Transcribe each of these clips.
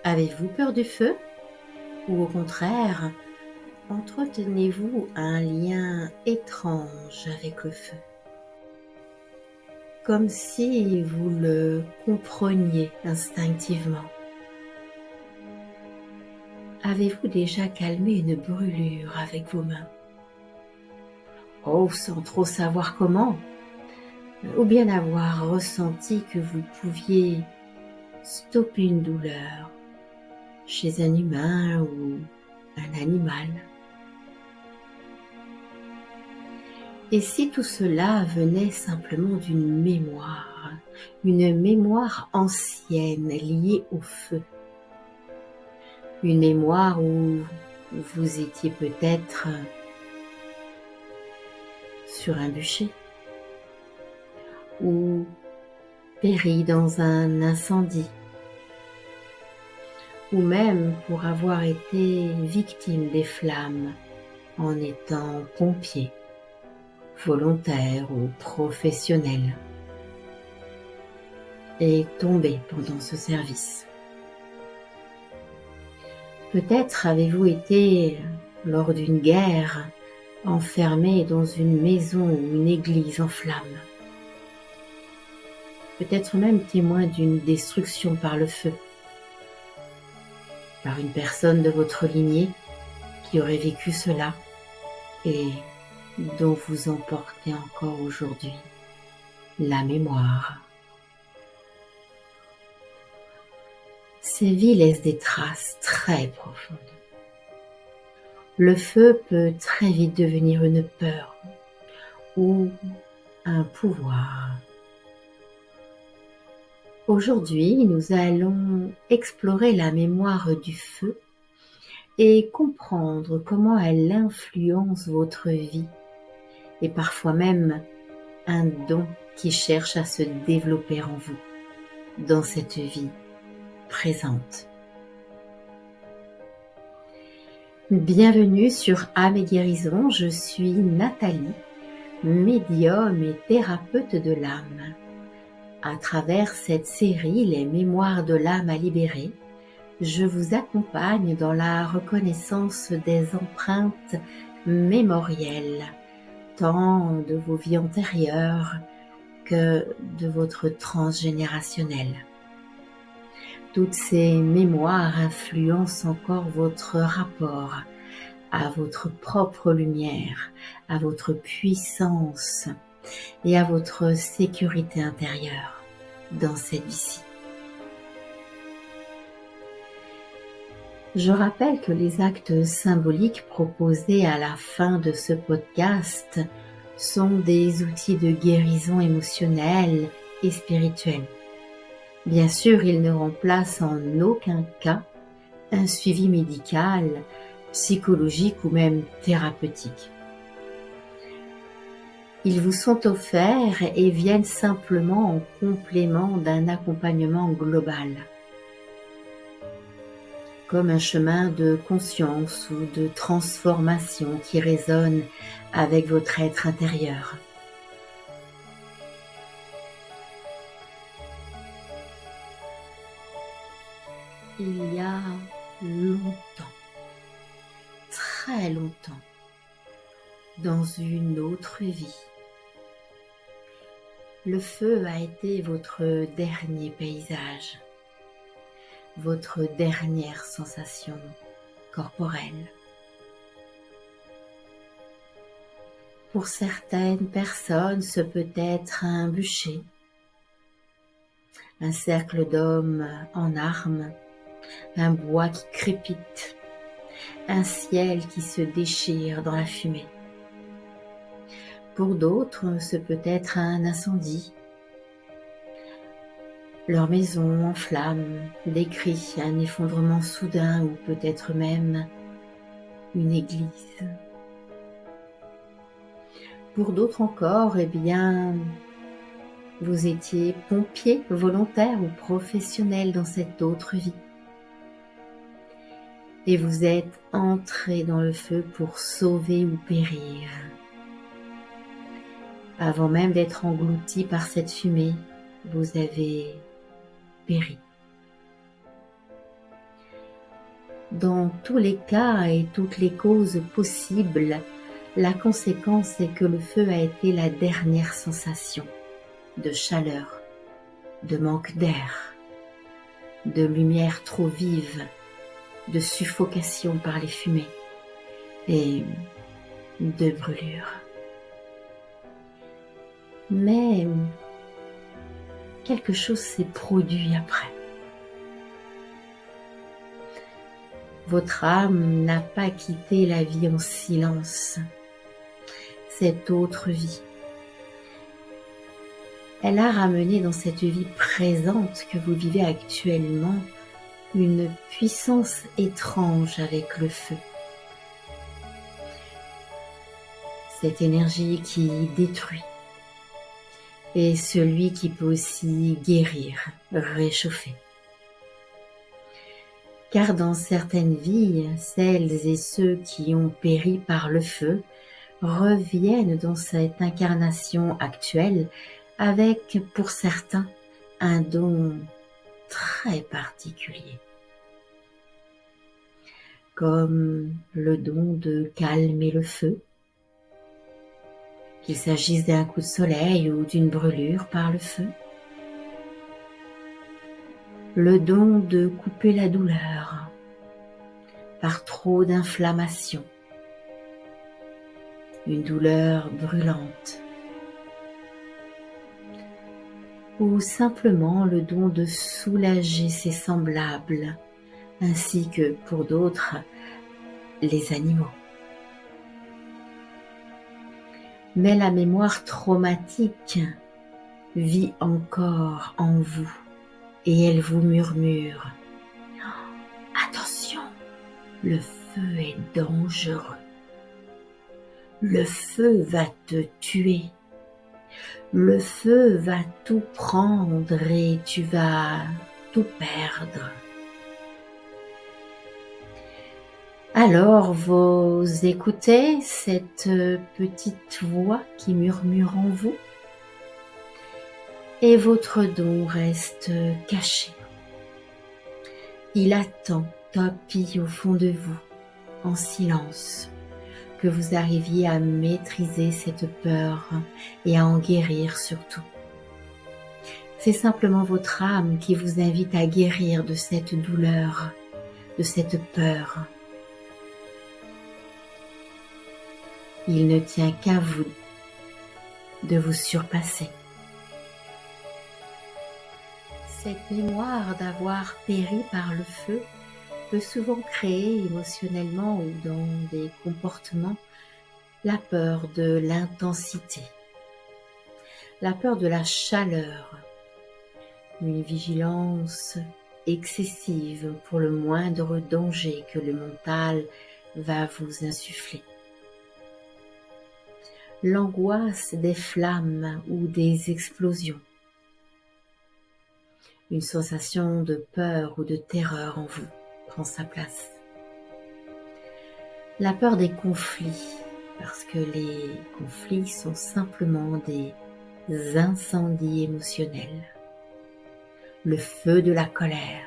Avez-vous peur du feu? Ou au contraire, entretenez-vous un lien étrange avec le feu? Comme si vous le compreniez instinctivement. Avez-vous déjà calmé une brûlure avec vos mains? Oh, sans trop savoir comment? Ou bien avoir ressenti que vous pouviez stopper une douleur chez un humain ou un animal? Et si tout cela venait simplement d'une mémoire, une mémoire ancienne liée au feu, une mémoire où vous étiez peut-être sur un bûcher ou péri dans un incendie, ou même pour avoir été victime des flammes en étant pompier, volontaire ou professionnel, et tombé pendant ce service. Peut-être avez-vous été, lors d'une guerre, enfermé dans une maison ou une église en flammes. Peut-être même témoin d'une destruction par le feu, par une personne de votre lignée qui aurait vécu cela et dont vous emportez encore aujourd'hui la mémoire. Ces vies laissent des traces très profondes. Le feu peut très vite devenir une peur ou un pouvoir. Aujourd'hui, nous allons explorer la mémoire du feu et comprendre comment elle influence votre vie et parfois même un don qui cherche à se développer en vous dans cette vie présente. Bienvenue sur Âme et Guérison, je suis Nathalie, médium et thérapeute de l'âme. À travers cette série, les mémoires de l'âme à libérer, je vous accompagne dans la reconnaissance des empreintes mémorielles, tant de vos vies antérieures que de votre transgénérationnel. Toutes ces mémoires influencent encore votre rapport à votre propre lumière, à votre puissance et à votre sécurité intérieure dans cette vie-ci. Je rappelle que les actes symboliques proposés à la fin de ce podcast sont des outils de guérison émotionnelle et spirituelle. Bien sûr, ils ne remplacent en aucun cas un suivi médical, psychologique ou même thérapeutique. Ils vous sont offerts et viennent simplement en complément d'un accompagnement global, comme un chemin de conscience ou de transformation qui résonne avec votre être intérieur. Il y a longtemps, très longtemps, dans une autre vie, le feu a été votre dernier paysage, votre dernière sensation corporelle. Pour certaines personnes, ce peut être un bûcher, un cercle d'hommes en armes, un bois qui crépite, un ciel qui se déchire dans la fumée. Pour d'autres, ce peut être un incendie, leur maison en flammes, des cris, un effondrement soudain ou peut-être même une église. Pour d'autres encore, eh bien, vous étiez pompier volontaire ou professionnel dans cette autre vie. Et vous êtes entré dans le feu pour sauver ou périr. Avant même d'être englouti par cette fumée, vous avez péri. Dans tous les cas et toutes les causes possibles, la conséquence est que le feu a été la dernière sensation de chaleur, de manque d'air, de lumière trop vive, de suffocation par les fumées et de brûlure. Mais quelque chose s'est produit après. Votre âme n'a pas quitté la vie en silence, cette autre vie. Elle a ramené dans cette vie présente que vous vivez actuellement une puissance étrange avec le feu. Cette énergie qui détruit et celui qui peut aussi guérir, réchauffer. Car dans certaines vies, celles et ceux qui ont péri par le feu reviennent dans cette incarnation actuelle avec, pour certains, un don très particulier, comme le don de calmer le feu, qu'il s'agisse d'un coup de soleil ou d'une brûlure par le feu, le don de couper la douleur par trop d'inflammation, une douleur brûlante, ou simplement le don de soulager ses semblables, ainsi que pour d'autres, les animaux. Mais la mémoire traumatique vit encore en vous et elle vous murmure « Attention, le feu est dangereux. Le feu va te tuer. Le feu va tout prendre et tu vas tout perdre. » Alors vous écoutez cette petite voix qui murmure en vous et votre don reste caché. Il attend tapis au fond de vous, en silence, que vous arriviez à maîtriser cette peur et à en guérir surtout. C'est simplement votre âme qui vous invite à guérir de cette douleur, de cette peur. Il ne tient qu'à vous de vous surpasser. Cette mémoire d'avoir péri par le feu peut souvent créer émotionnellement ou dans des comportements la peur de l'intensité, la peur de la chaleur, une vigilance excessive pour le moindre danger que le mental va vous insuffler. L'angoisse des flammes ou des explosions, une sensation de peur ou de terreur en vous prend sa place. La peur des conflits, parce que les conflits sont simplement des incendies émotionnels. Le feu de la colère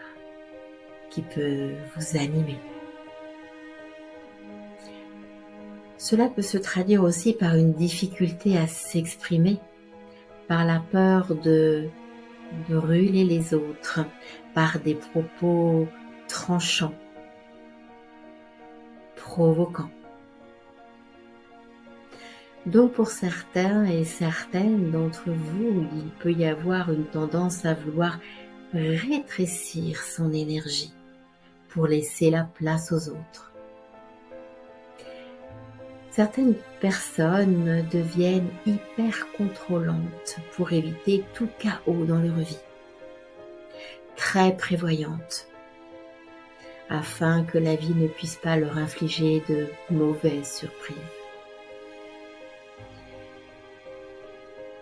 qui peut vous animer. Cela peut se traduire aussi par une difficulté à s'exprimer, par la peur de brûler les autres, par des propos tranchants, provoquants. Donc pour certains et certaines d'entre vous, il peut y avoir une tendance à vouloir rétrécir son énergie pour laisser la place aux autres. Certaines personnes deviennent hyper contrôlantes pour éviter tout chaos dans leur vie, très prévoyantes, afin que la vie ne puisse pas leur infliger de mauvaises surprises.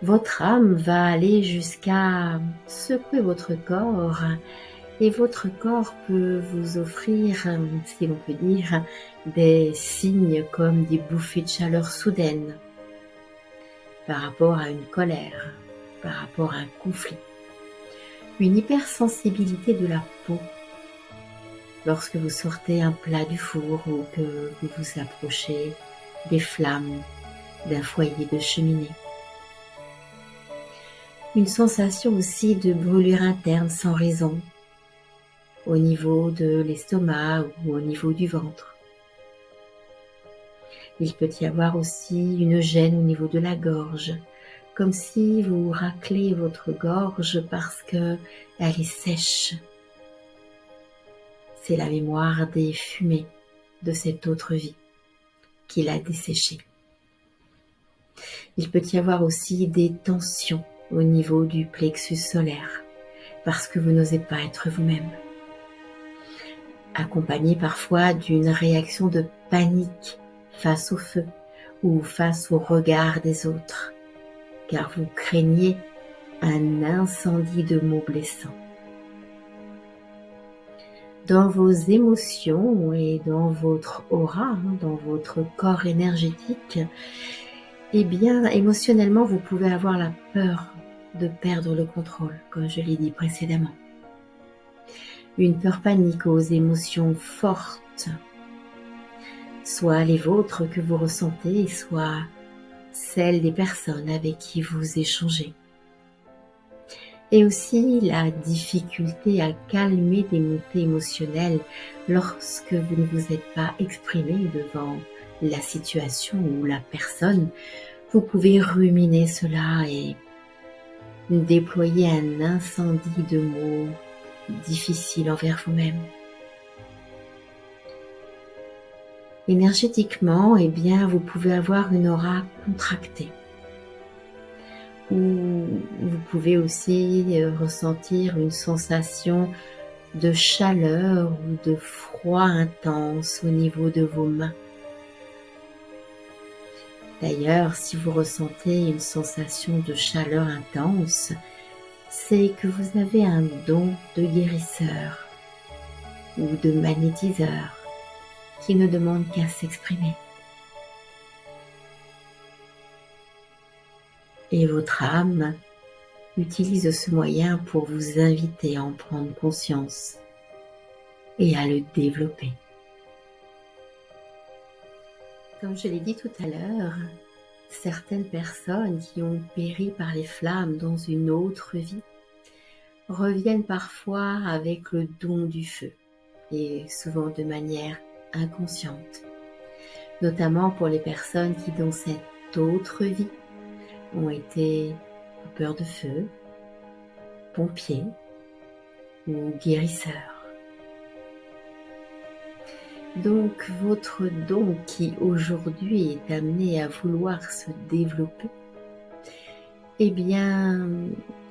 Votre âme va aller jusqu'à secouer votre corps et votre corps peut vous offrir, si l'on peut dire, des signes comme des bouffées de chaleur soudaines par rapport à une colère, par rapport à un conflit, une hypersensibilité de la peau, lorsque vous sortez un plat du four ou que vous vous approchez des flammes d'un foyer de cheminée. Une sensation aussi de brûlure interne sans raison, au niveau de l'estomac ou au niveau du ventre. Il peut y avoir aussi une gêne au niveau de la gorge, comme si vous raclez votre gorge parce qu'elle est sèche. C'est la mémoire des fumées de cette autre vie qui l'a desséchée. Il peut y avoir aussi des tensions au niveau du plexus solaire, parce que vous n'osez pas être vous-même. Accompagné parfois d'une réaction de panique face au feu ou face au regard des autres, car vous craignez un incendie de mots blessants. Dans vos émotions et dans votre aura, dans votre corps énergétique, eh bien, émotionnellement, vous pouvez avoir la peur de perdre le contrôle, comme je l'ai dit précédemment. Une peur panique aux émotions fortes, soit les vôtres que vous ressentez, soit celles des personnes avec qui vous échangez. Et aussi la difficulté à calmer des montées émotionnelles lorsque vous ne vous êtes pas exprimé devant la situation ou la personne. Vous pouvez ruminer cela et déployer un incendie de mots difficiles envers vous-même. Énergétiquement, eh bien, vous pouvez avoir une aura contractée. Ou vous pouvez aussi ressentir une sensation de chaleur ou de froid intense au niveau de vos mains. D'ailleurs, si vous ressentez une sensation de chaleur intense, c'est que vous avez un don de guérisseur ou de magnétiseur qui ne demande qu'à s'exprimer. Et votre âme utilise ce moyen pour vous inviter à en prendre conscience et à le développer. Comme je l'ai dit tout à l'heure, certaines personnes qui ont péri par les flammes dans une autre vie reviennent parfois avec le don du feu, et souvent de manière inconsciente, notamment pour les personnes qui dans cette autre vie ont été coupeurs de feu, pompiers ou guérisseurs. Donc votre don qui aujourd'hui est amené à vouloir se développer, eh bien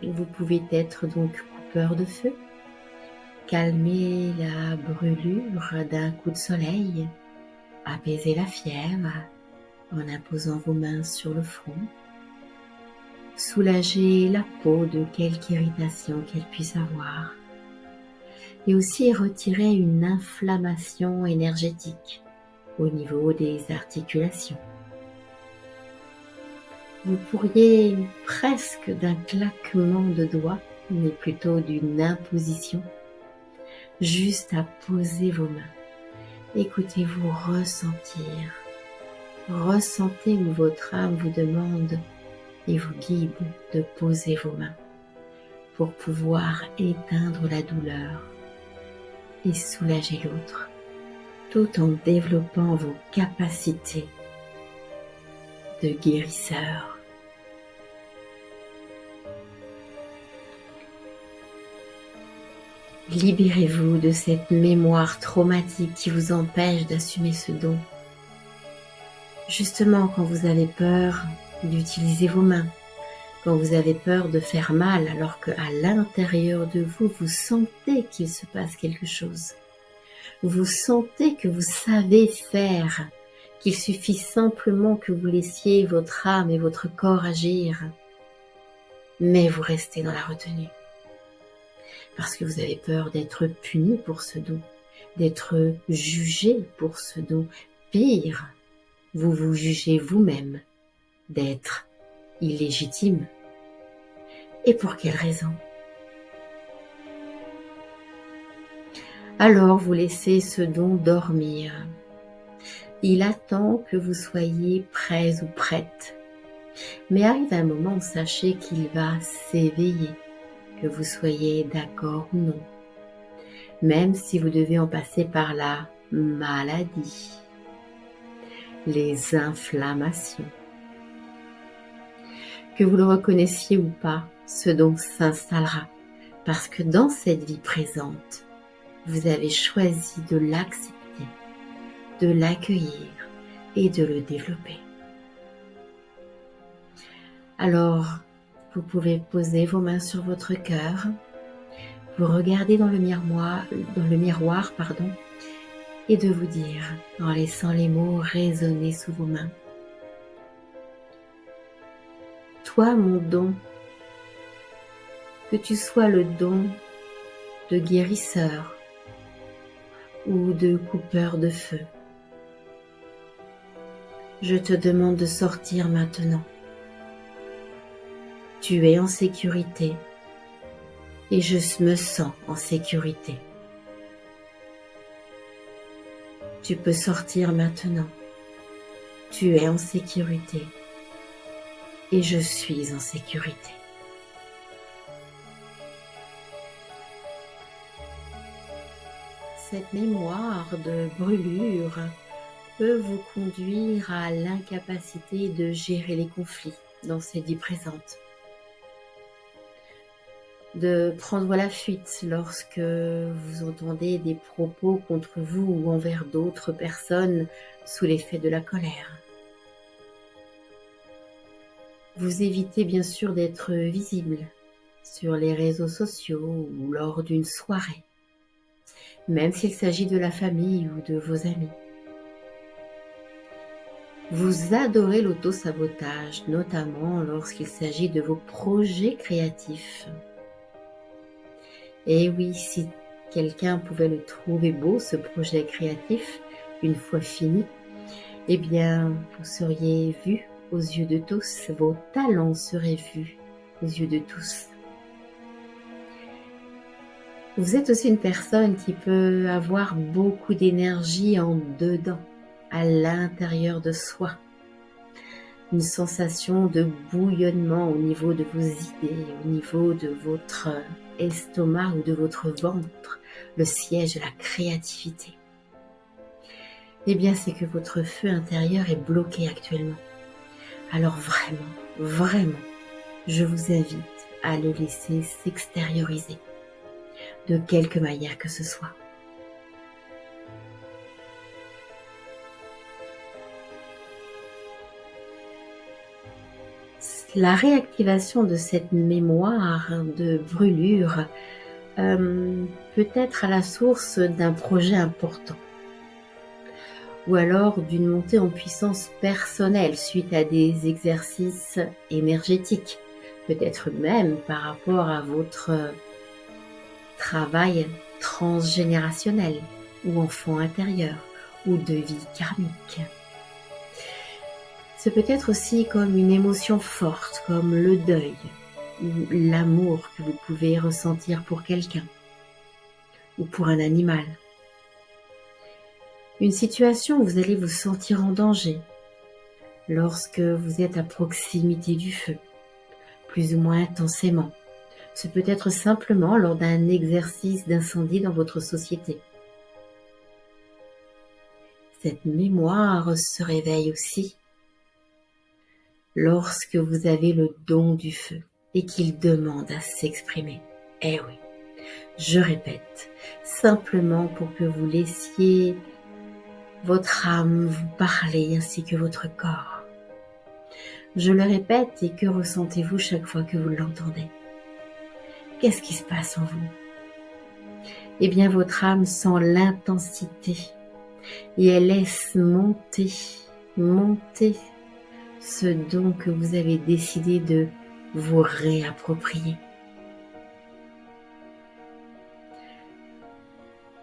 vous pouvez être donc coupeur de feu, calmer la brûlure d'un coup de soleil, apaiser la fièvre en imposant vos mains sur le front, soulager la peau de quelque irritation qu'elle puisse avoir, et aussi retirer une inflammation énergétique au niveau des articulations. Vous pourriez presque d'un claquement de doigts, mais plutôt d'une imposition, juste à poser vos mains. Écoutez-vous ressentir. Ressentez où votre âme vous demande et vous guide de poser vos mains pour pouvoir éteindre la douleur et soulager l'autre, tout en développant vos capacités de guérisseur. Libérez-vous de cette mémoire traumatique qui vous empêche d'assumer ce don. Justement, quand vous avez peur d'utiliser vos mains, quand vous avez peur de faire mal, alors qu'à l'intérieur de vous, vous sentez qu'il se passe quelque chose. Vous sentez que vous savez faire, qu'il suffit simplement que vous laissiez votre âme et votre corps agir. Mais vous restez dans la retenue. Parce que vous avez peur d'être puni pour ce don, d'être jugé pour ce don. Pire, vous vous jugez vous-même d'être illégitime. Et pour quelle raison? Alors vous laissez ce don dormir. Il attend que vous soyez prêts ou prêtes. Mais arrive un moment où sachez qu'il va s'éveiller, que vous soyez d'accord ou non, même si vous devez en passer par la maladie, les inflammations. Que vous le reconnaissiez ou pas, ce don s'installera, parce que dans cette vie présente, vous avez choisi de l'accepter, de l'accueillir et de le développer. Alors, vous pouvez poser vos mains sur votre cœur, vous regarder dans le miroir, et de vous dire, en laissant les mots résonner sous vos mains: toi, mon don, que tu sois le don de guérisseur ou de coupeur de feu, je te demande de sortir maintenant. Tu es en sécurité et je me sens en sécurité. Tu peux sortir maintenant. Tu es en sécurité et je suis en sécurité. Cette mémoire de brûlure peut vous conduire à l'incapacité de gérer les conflits dans cette vie présente, de prendre la fuite lorsque vous entendez des propos contre vous ou envers d'autres personnes sous l'effet de la colère. Vous évitez bien sûr d'être visible sur les réseaux sociaux ou lors d'une soirée, même s'il s'agit de la famille ou de vos amis. Vous adorez l'auto-sabotage, notamment lorsqu'il s'agit de vos projets créatifs. Et oui, si quelqu'un pouvait le trouver beau, ce projet créatif, une fois fini, eh bien, vous seriez vu aux yeux de tous, vos talents seraient vus aux yeux de tous. Vous êtes aussi une personne qui peut avoir beaucoup d'énergie en dedans, à l'intérieur de soi. Une sensation de bouillonnement au niveau de vos idées, au niveau de votre estomac ou de votre ventre, le siège de la créativité. Eh bien, c'est que votre feu intérieur est bloqué actuellement. Alors vraiment, je vous invite à le laisser s'extérioriser, de quelque manière que ce soit. La réactivation de cette mémoire de brûlure peut être à la source d'un projet important, ou alors d'une montée en puissance personnelle suite à des exercices énergétiques, peut-être même par rapport à votre travail transgénérationnel ou enfant intérieur ou de vie karmique. Ce peut être aussi comme une émotion forte, comme le deuil ou l'amour que vous pouvez ressentir pour quelqu'un ou pour un animal. Une situation où vous allez vous sentir en danger lorsque vous êtes à proximité du feu, plus ou moins intensément. Ce peut être simplement lors d'un exercice d'incendie dans votre société. Cette mémoire se réveille aussi lorsque vous avez le don du feu et qu'il demande à s'exprimer. Eh oui, je répète, simplement pour que vous laissiez votre âme vous parler ainsi que votre corps. Je le répète, et que ressentez-vous chaque fois que vous l'entendez? Qu'est-ce qui se passe en vous? Eh bien, votre âme sent l'intensité et elle laisse monter ce don que vous avez décidé de vous réapproprier.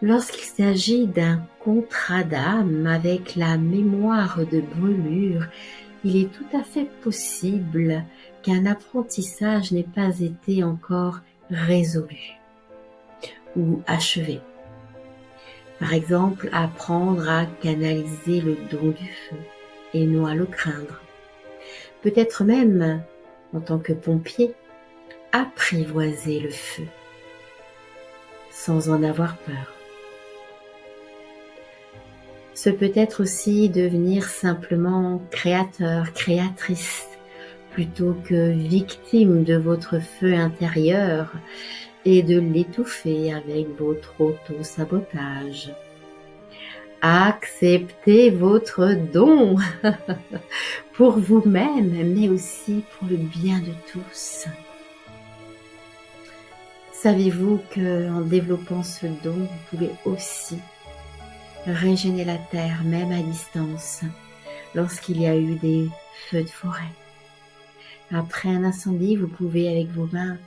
Lorsqu'il s'agit d'un contrat d'âme avec la mémoire de brûlure, il est tout à fait possible qu'un apprentissage n'ait pas été encore résolu ou achevé. Par exemple, apprendre à canaliser le don du feu et non à le craindre. Peut-être même, en tant que pompier, apprivoiser le feu sans en avoir peur. Ce peut être aussi devenir simplement créateur, créatrice, plutôt que victime de votre feu intérieur et de l'étouffer avec votre auto-sabotage. Acceptez votre don pour vous-même, mais aussi pour le bien de tous. Savez-vous qu'en développant ce don, vous pouvez aussi régénérer la terre, même à distance, lorsqu'il y a eu des feux de forêt. Après un incendie, vous pouvez avec vos mains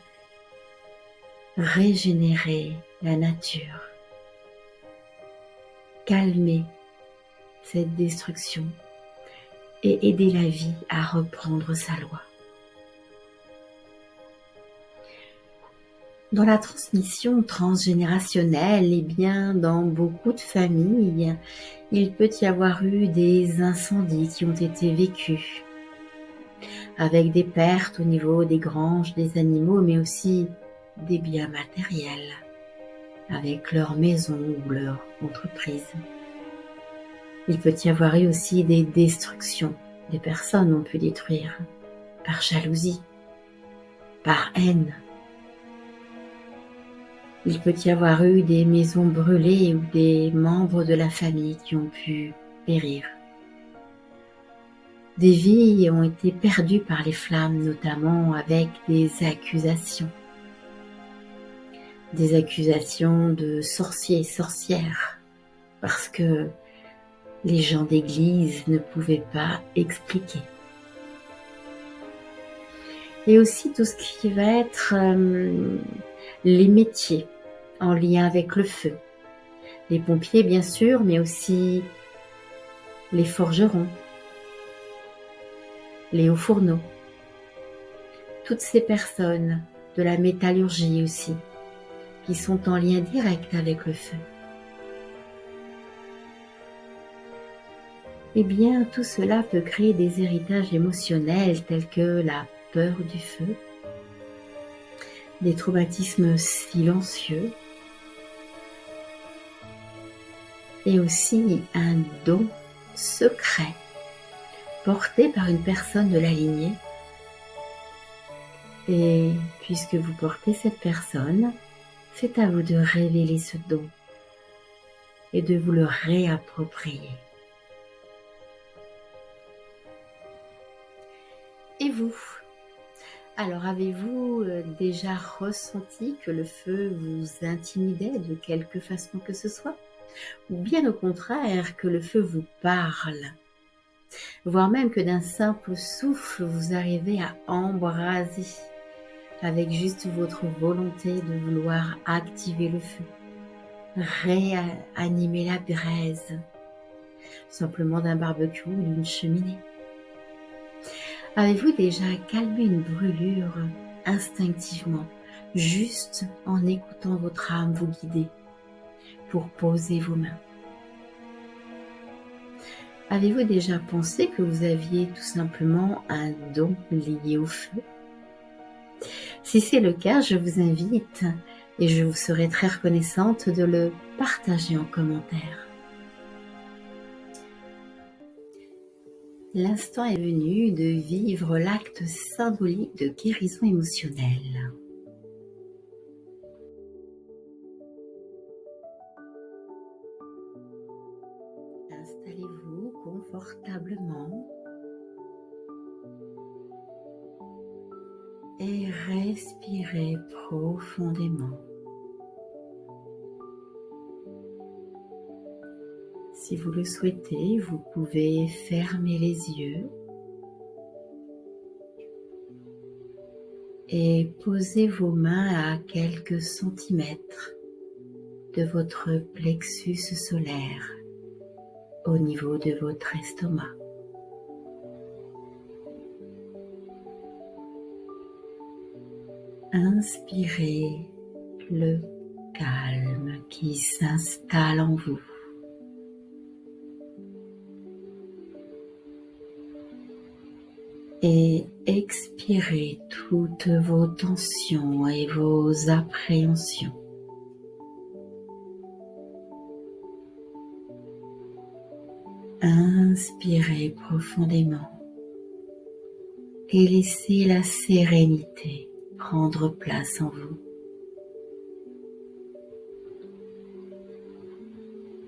régénérer la nature, calmer cette destruction et aider la vie à reprendre sa loi. Dans la transmission transgénérationnelle, et bien dans beaucoup de familles, il peut y avoir eu des incendies qui ont été vécus, avec des pertes au niveau des granges, des animaux, mais aussi des biens matériels, avec leur maison ou leur entreprise. Il peut y avoir eu aussi des destructions. Des personnes ont pu détruire par jalousie, par haine. Il peut y avoir eu des maisons brûlées ou des membres de la famille qui ont pu périr. Des vies ont été perdues par les flammes, notamment avec des accusations. Des accusations de sorciers et sorcières, parce que les gens d'église ne pouvaient pas expliquer. Et aussi tout ce qui va être les métiers en lien avec le feu. Les pompiers bien sûr, mais aussi les forgerons, les hauts fourneaux. Toutes ces personnes de la métallurgie aussi, qui sont en lien direct avec le feu. Eh bien, tout cela peut créer des héritages émotionnels tels que la peur du feu, des traumatismes silencieux et aussi un don secret porté par une personne de la lignée. Et puisque vous portez cette personne, c'est à vous de révéler ce don et de vous le réapproprier. Et vous? Alors, avez-vous déjà ressenti que le feu vous intimidait de quelque façon que ce soit? Ou bien au contraire, que le feu vous parle? Voire même que d'un simple souffle, vous arrivez à embraser avec juste votre volonté de vouloir activer le feu, réanimer la braise, simplement d'un barbecue ou d'une cheminée. Avez-vous déjà calmé une brûlure instinctivement, juste en écoutant votre âme vous guider pour poser vos mains? Avez-vous déjà pensé que vous aviez tout simplement un don lié au feu? Si c'est le cas, je vous invite et je vous serai très reconnaissante de le partager en commentaire. L'instant est venu de vivre l'acte symbolique de guérison émotionnelle. Installez-vous confortablement et respirez profondément. Si vous le souhaitez, vous pouvez fermer les yeux et poser vos mains à quelques centimètres de votre plexus solaire au niveau de votre estomac. Inspirez le calme qui s'installe en vous. Et expirez toutes vos tensions et vos appréhensions. Inspirez profondément et laissez la sérénité prendre place en vous.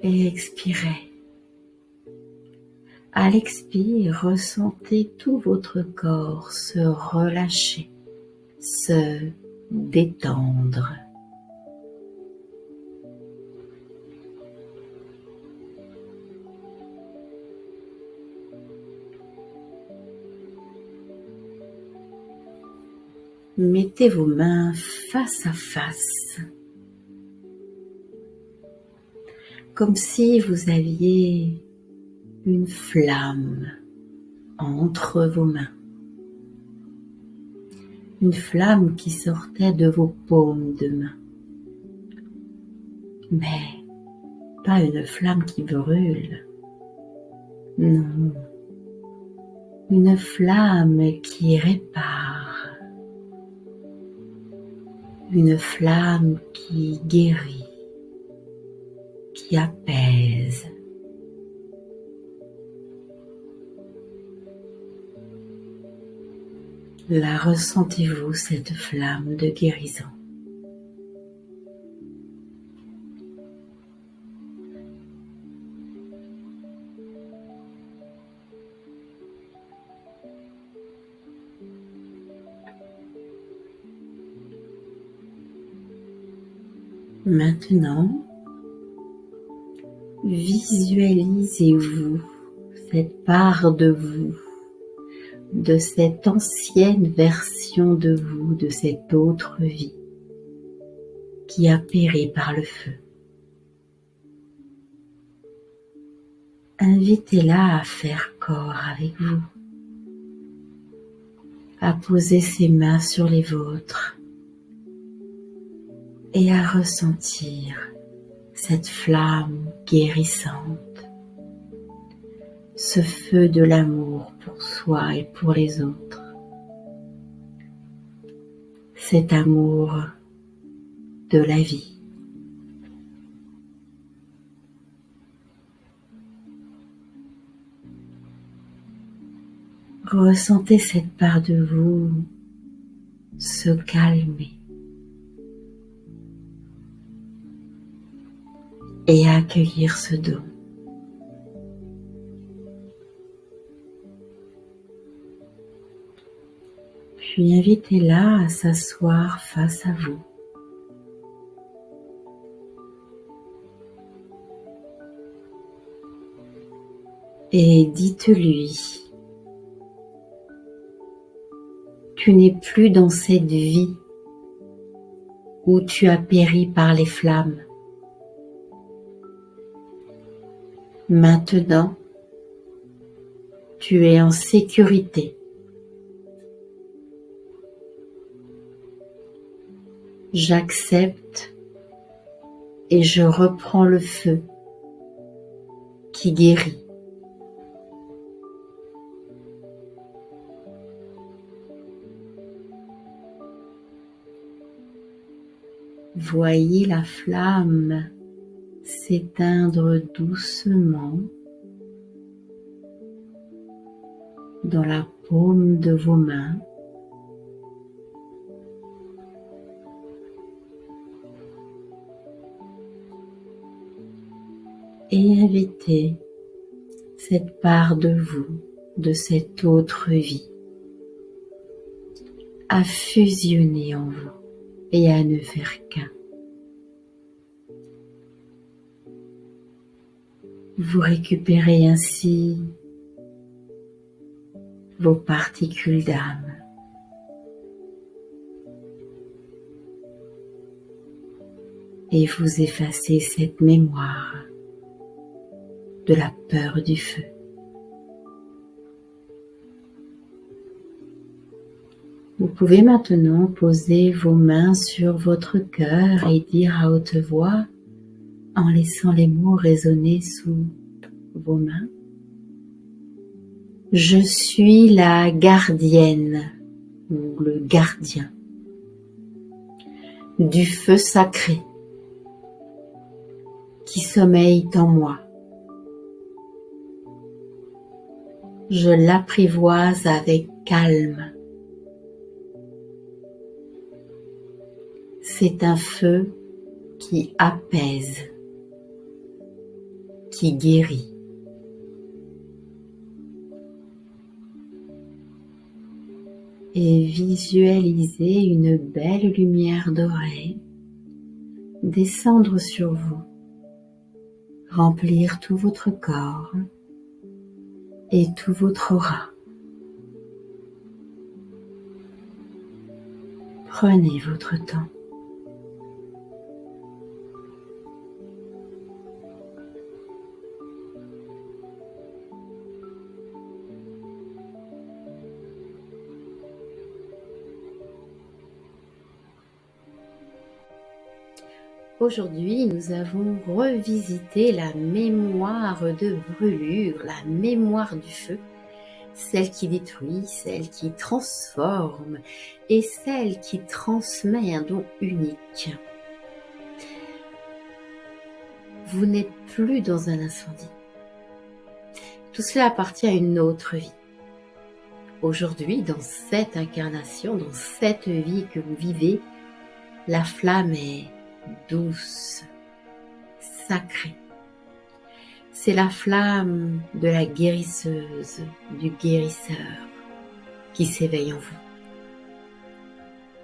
Et expirez. À l'expire, ressentez tout votre corps se relâcher, se détendre. Mettez vos mains face à face, comme si vous aviez une flamme entre vos mains. Une flamme qui sortait de vos paumes de main. Mais pas une flamme qui brûle. Non. Une flamme qui répare. Une flamme qui guérit, qui apaise. La ressentez-vous, cette flamme de guérison? Maintenant, visualisez-vous cette part de vous, de cette ancienne version de vous, de cette autre vie qui a péri par le feu. Invitez-la à faire corps avec vous, à poser ses mains sur les vôtres et à ressentir cette flamme guérissante, ce feu de l'amour pour soi et pour les autres, cet amour de la vie. Ressentez cette part de vous se calmer et accueillir ce don. Puis invitez-la à s'asseoir face à vous. Et dites-lui, tu n'es plus dans cette vie où tu as péri par les flammes. Maintenant, tu es en sécurité. J'accepte et je reprends le feu qui guérit. Voyez la flamme s'éteindre doucement dans la paume de vos mains. Et invitez cette part de vous, de cette autre vie, à fusionner en vous et à ne faire qu'un. Vous récupérez ainsi vos particules d'âme. Et vous effacez cette mémoire de la peur du feu. Vous pouvez maintenant poser vos mains sur votre cœur et dire à haute voix: en laissant les mots résonner sous vos mains. Je suis la gardienne ou le gardien du feu sacré qui sommeille en moi. Je l'apprivoise avec calme. C'est un feu qui apaise, qui guérit. Et visualisez une belle lumière dorée descendre sur vous, remplir tout votre corps et tout votre aura. Prenez votre temps. Aujourd'hui, nous avons revisité la mémoire de brûlure, la mémoire du feu, celle qui détruit, celle qui transforme et celle qui transmet un don unique. Vous n'êtes plus dans un incendie. Tout cela appartient à une autre vie. Aujourd'hui, dans cette incarnation, dans cette vie que vous vivez, la flamme est douce, sacrée. C'est la flamme de la guérisseuse, du guérisseur qui s'éveille en vous.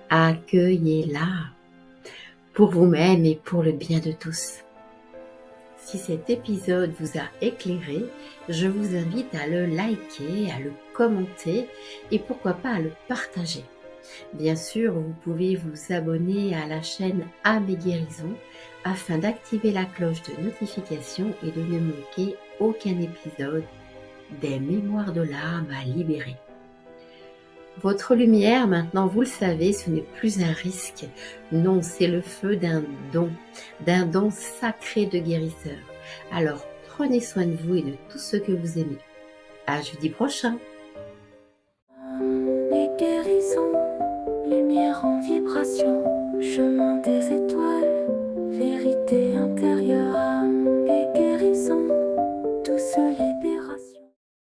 Accueillez-la pour vous-même et pour le bien de tous. Si cet épisode vous a éclairé, je vous invite à le liker, à le commenter et pourquoi pas à le partager. Bien sûr, vous pouvez vous abonner à la chaîne Âme et Guérison afin d'activer la cloche de notification et de ne manquer aucun épisode des Mémoires de l'âme à libérer. Votre lumière, maintenant vous le savez, ce n'est plus un risque. Non, c'est le feu d'un don sacré de guérisseur. Alors, prenez soin de vous et de tout ce que vous aimez. À jeudi prochain. Les guérisons, lumière en vibration, chemin des étoiles, vérité intérieure.